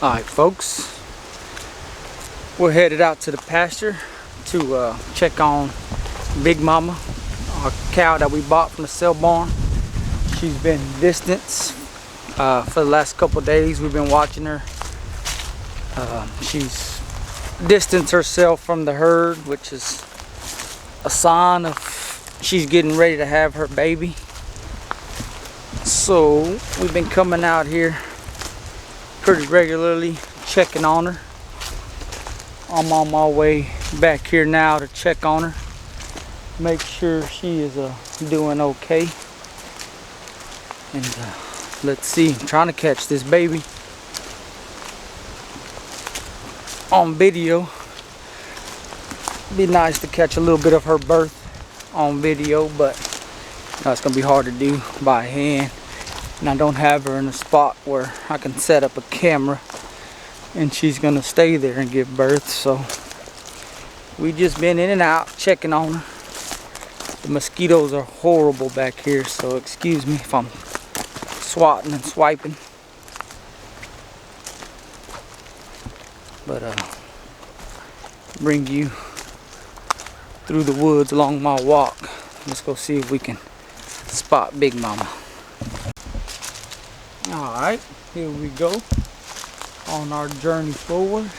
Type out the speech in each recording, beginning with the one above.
Alright folks, we're headed out to the pasture to check on Big Mama, our cow that we bought from the sale barn. She's been distanced for the last couple days. We've been watching her. She's distanced herself from the herd, which is a sign of she's getting ready to have her baby. So we've been coming out here pretty regularly, checking on her. I'm on my way back here now to check on her, make sure she is doing okay. And let's see, I'm trying to catch this baby on video. Be nice to catch a little bit of her birth on video, but it's gonna be hard to do by hand. And I don't have her in a spot where I can set up a camera and she's gonna stay there and give birth. So we just been in and out checking on her. The mosquitoes are horrible back here, so excuse me if I'm swatting and swiping. But bring you through the woods along my walk. Let's go see if we can spot Big Mama. Alright, here we go on our journey forward.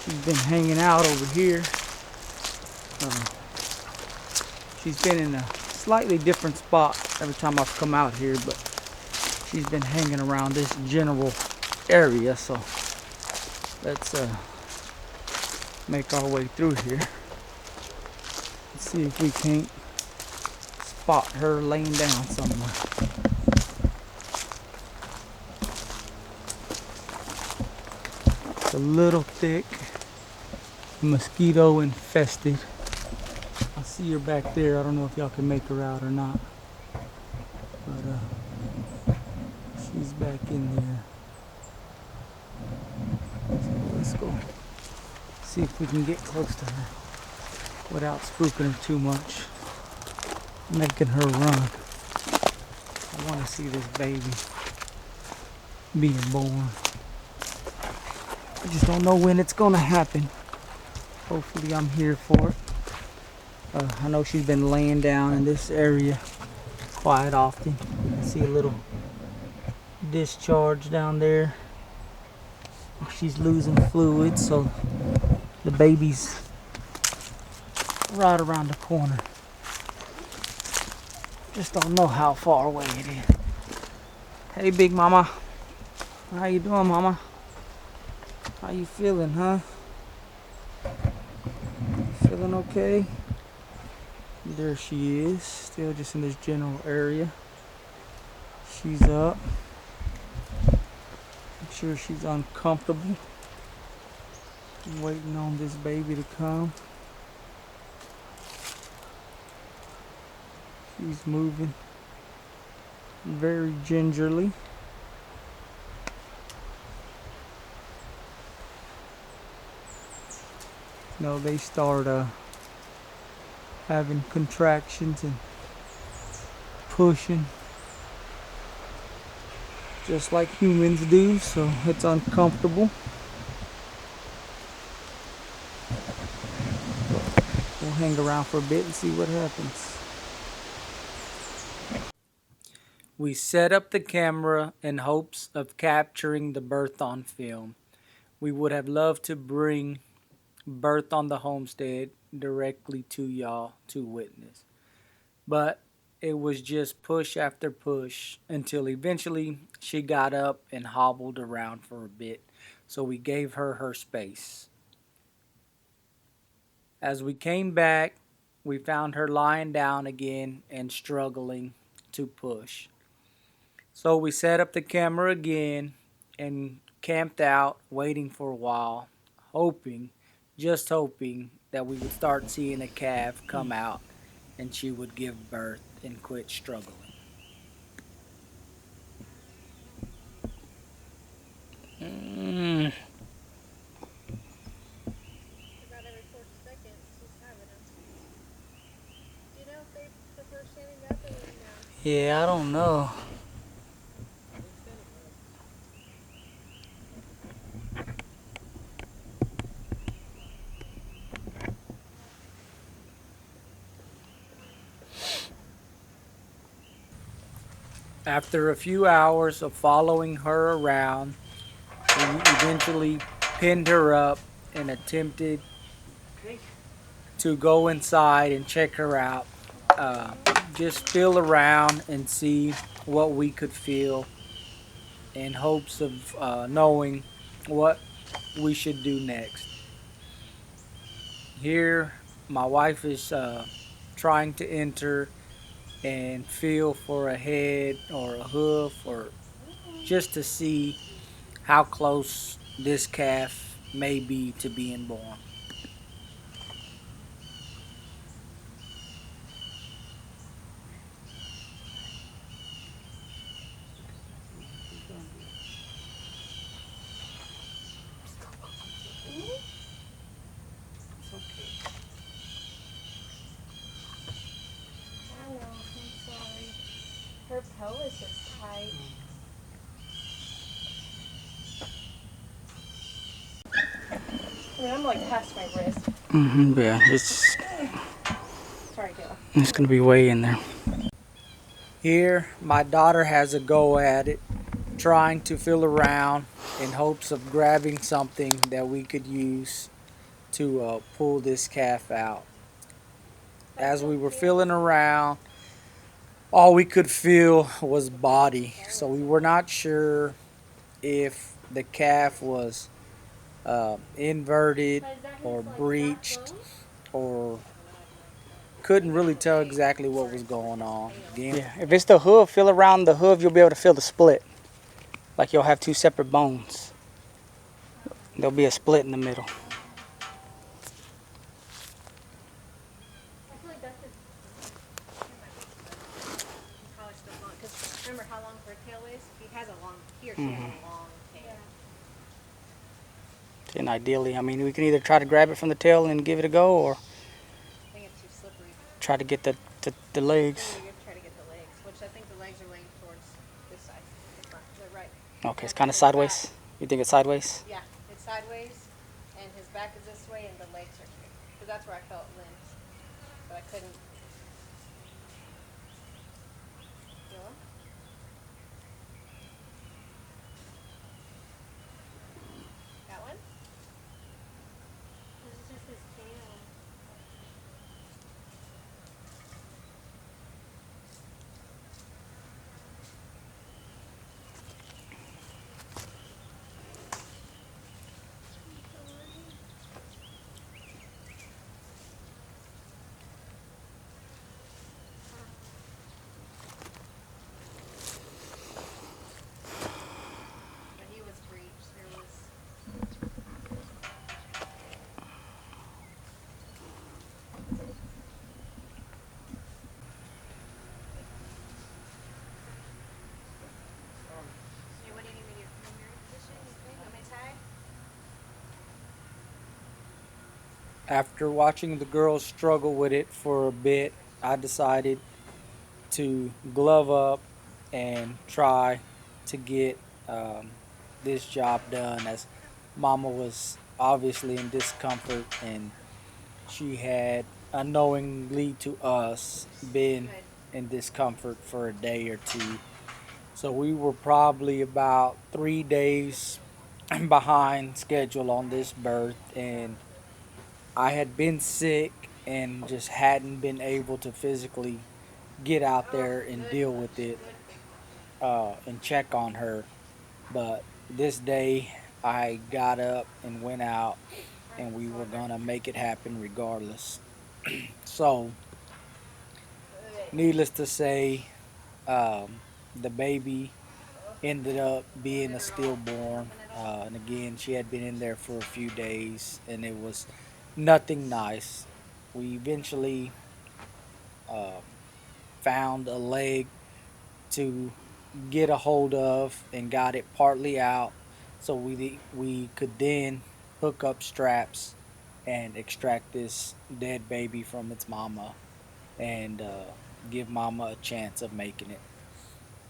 She's been hanging out over here. She's been in a slightly different spot every time I've come out here, but she's been hanging around this general area. So let's make our way through here. Let's see if we can't spot her laying down somewhere. It's a little thick, mosquito infested. I see her back there. I don't know if y'all can make her out or not, but she's back in there. So let's go see if we can get close to her without spooking her too much, making her run. I want to see this baby being born. I just don't know when it's gonna happen. Hopefully I'm here for it. I know she's been laying down in this area quite often. I see a little discharge down there. She's losing fluid, so the baby's right around the corner. Just don't know how far away it is. Hey Big Mama, how you doing, Mama? How you feeling, huh? Feeling okay? There she is, still just in this general area. She's up. Make sure she's uncomfortable. I'm waiting on this baby to come. She's moving very gingerly. No, they start having contractions and pushing just like humans do, so it's uncomfortable. We'll hang around for a bit and see what happens. We set up the camera in hopes of capturing the birth on film. We would have loved to bring birth on the homestead directly to y'all to witness, but it was just push after push until eventually she got up and hobbled around for a bit, so we gave her her space. As we came back, we found her lying down again and struggling to push, so we set up the camera again and camped out waiting for a while, just hoping that we would start seeing a calf come out and she would give birth and quit struggling. About every 4 seconds, she's having them. Do you know if they prefer standing up or laying down? Yeah, I don't know. After a few hours of following her around, we eventually pinned her up and attempted to go inside and check her out. Uh, just feel around and see what we could feel in hopes of knowing what we should do next. Here, my wife is trying to enter and feel for a head or a hoof or just to see how close this calf may be to being born. I know, I'm sorry. Her pelvis is tight. I mean, I'm like past my wrist. Yeah, Sorry, Kayla. it's gonna be way in there. Here, my daughter has a go at it, trying to feel around in hopes of grabbing something that we could use to pull this calf out. As we were feeling around, all we could feel was body, so we were not sure if the calf was inverted or breached or couldn't really tell exactly what was going on. Again, yeah, if it's the hoof, feel around the hoof, you'll be able to feel the split. Like you'll have two separate bones. There'll be a split in the middle. I feel like that's his. Probably still long. Because remember how long her tail is? He has a long. He or she has a long tail. And ideally, I mean, we can either try to grab it from the tail and give it a go, or I think it's too slippery. try to get the legs. Maybe you try to get the legs, which I think the legs are laying towards this side. The front. They're right. Okay, it's kind of sideways. You think it's sideways? Yeah, it's sideways, and his back is this way, and the legs are straight. Because that's where I felt limbs, but I couldn't feel them. That one? This is just his tail. But he was breached. There was. Hey, what do you need me to do? Primary position? You want me to tie? After watching the girls struggle with it for a bit, I decided to glove up and try to get this job done, as Mama was obviously in discomfort and she had unknowingly to us been in discomfort for a day or two. So we were probably about 3 days behind schedule on this birth, and I had been sick and just hadn't been able to physically get out there and deal with it and check on her. But this day I got up and went out, and we were gonna make it happen regardless. So, needless to say, the baby ended up being a stillborn. And again, she had been in there for a few days, and it was nothing nice. We eventually uh, found a leg to get a hold of and got it partly out, so we could then hook up straps and extract this dead baby from its mama and give mama a chance of making it.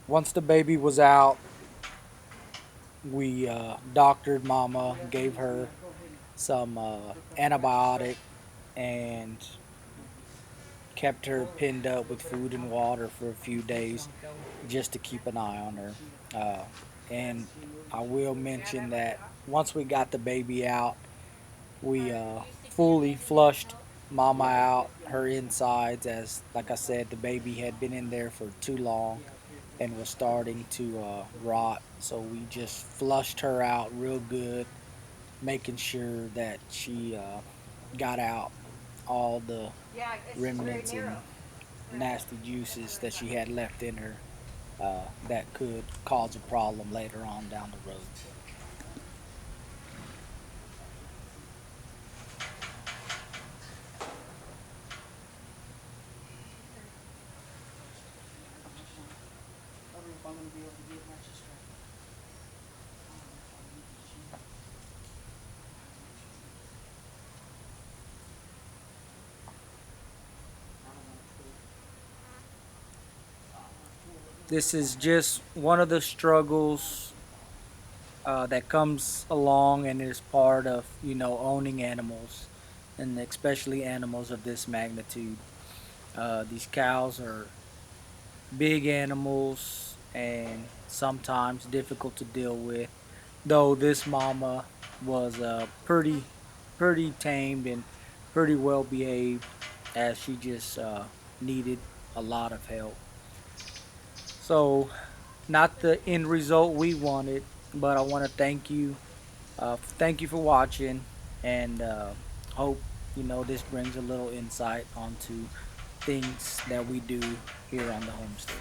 Once the baby was out, we doctored mama, gave her some antibiotic, and kept her pinned up with food and water for a few days just to keep an eye on her. And I will mention that once we got the baby out, we fully flushed Mama out, her insides, as like I said, the baby had been in there for too long and was starting to rot. So we just flushed her out real good, making sure that she got out all the remnants and nasty juices that she had left in her that could cause a problem later on down the road. This is just one of the struggles that comes along and is part of, owning animals, and especially animals of this magnitude. These cows are big animals and sometimes difficult to deal with. Though this mama was pretty tamed and pretty well behaved, as she just needed a lot of help. So, not the end result we wanted, but I want to thank you for watching, and hope this brings a little insight onto things that we do here on the homestead.